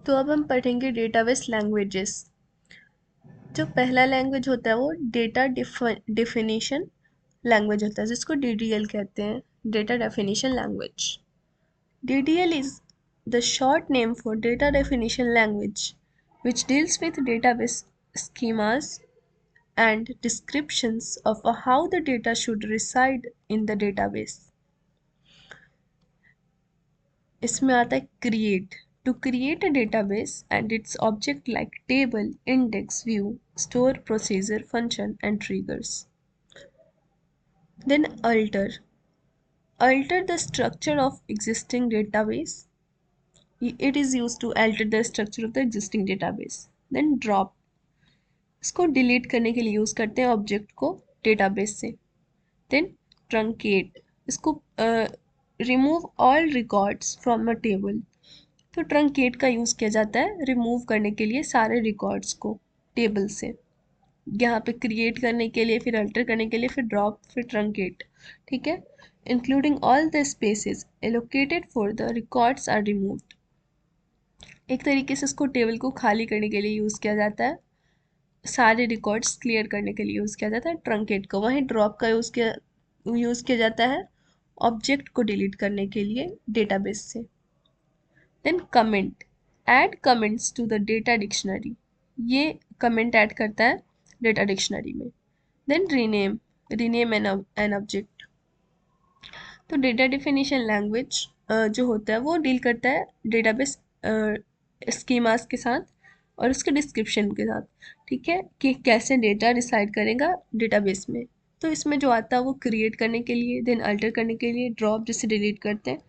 तो अब हम पढ़ेंगे डेटाबेस लैंग्वेजेस। जो पहला लैंग्वेज होता है वो डेटा डेफिनेशन लैंग्वेज होता है, जिसको डीडीएल कहते हैं, data definition language. DDL is the short name for data definition language which deals with database schemas and descriptions of how the data should reside in the database. इसमें आता है create. To create a database and its object like table, index, view, store, procedure, function and triggers. Then alter the structure of existing database. It is use to alter the structure of the existing database. Then drop, इसको delete करने के लिए use करते हैं object को database से। Then truncate, इसको remove all records from a table. तो ट्रंकेट का यूज़ किया जाता है रिमूव करने के लिए सारे रिकॉर्ड्स को टेबल से। यहाँ पे क्रिएट करने के लिए, फिर अल्टर करने के लिए, फिर ड्रॉप, फिर ट्रंकेट। ठीक है। Including all the spaces allocated for the records are removed. एक तरीके से इसको टेबल को खाली करने के लिए यूज़ किया जाता है, सारे रिकॉर्ड्स क्लियर करने के लिए यूज़ किया जाता है ट्रंकेट को। वहीं ड्रॉप का यूज़ किया जाता है ऑब्जेक्ट को डिलीट करने के लिए डेटाबेस से। Then comment, add comments to the data dictionary, ये कमेंट ऐड करता है डेटा डिक्शनरी में। Then rename an object. तो डेटा डेफिनेशन लैंग्वेज जो होता है वो डील करता है डेटाबेस स्कीमास के साथ और उसके डिस्क्रिप्शन के साथ। ठीक है, कि कैसे डेटा रिसाइड करेगा डेटाबेस में। तो इसमें जो आता है वो क्रिएट करने के लिए, देन अल्टर करने के लिए, ड्रॉप जिसे डिलीट करते हैं,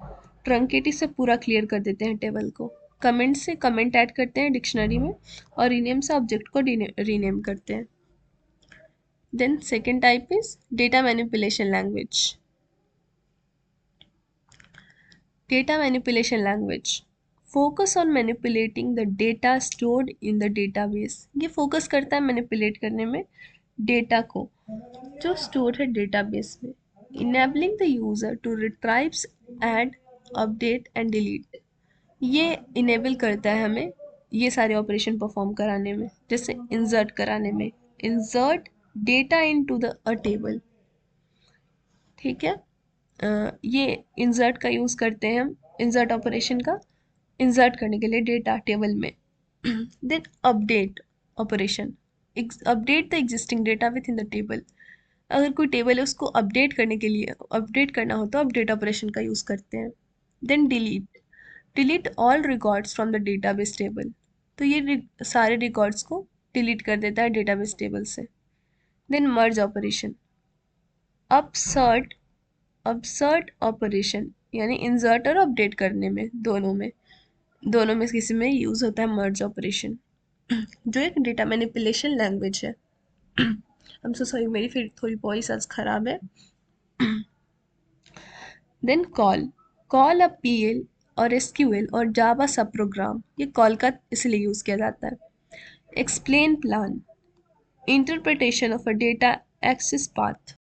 ट्रंकेट से पूरा क्लियर कर देते हैं टेबल को, कमेंट से कमेंट ऐड करते हैं डिक्शनरी में, और रीनेम से ऑब्जेक्ट को रीनेम करते हैं। Then second type is data manipulation language. Data manipulation language focus on manipulating the data stored in the database. ये फोकस करता है मैनिपुलेट करने में डेटा को जो स्टोर है डेटाबेस में। Enabling the user to retrieves, add, update and delete. ये इनेबल करता है हमें ये सारे ऑपरेशन परफॉर्म कराने में, जैसे इंसर्ट कराने में, insert data into the a table. ठीक है, ये इंसर्ट का यूज़ करते हैं हम, इंसर्ट ऑपरेशन का, इंसर्ट करने के लिए डेटा टेबल में। Then update operation, update the existing data within the table. अगर कोई टेबल है उसको अपडेट करने के लिए, अपडेट करना हो तो अपडेट ऑपरेशन का यूज़ करते हैं। Then delete all records from the database table. तो ये सारे रिकॉर्ड्स को डिलीट कर देता है डेटाबेस टेबल से। Then merge operation, upsert operation, यानी इंसर्ट और अपडेट करने में, दोनों में किसी में यूज़ होता है मर्ज ऑपरेशन, जो एक डेटा मैनिपुलेशन लैंग्वेज है। I'm so sorry, मेरी फिर थोड़ी वॉइस आज खराब है। देन कॉल अ पीएल और एसक्यूएल और जावा सब प्रोग्राम, ये कॉल का इसलिए यूज़ किया जाता है। Explain plan, interpretation of a data access path.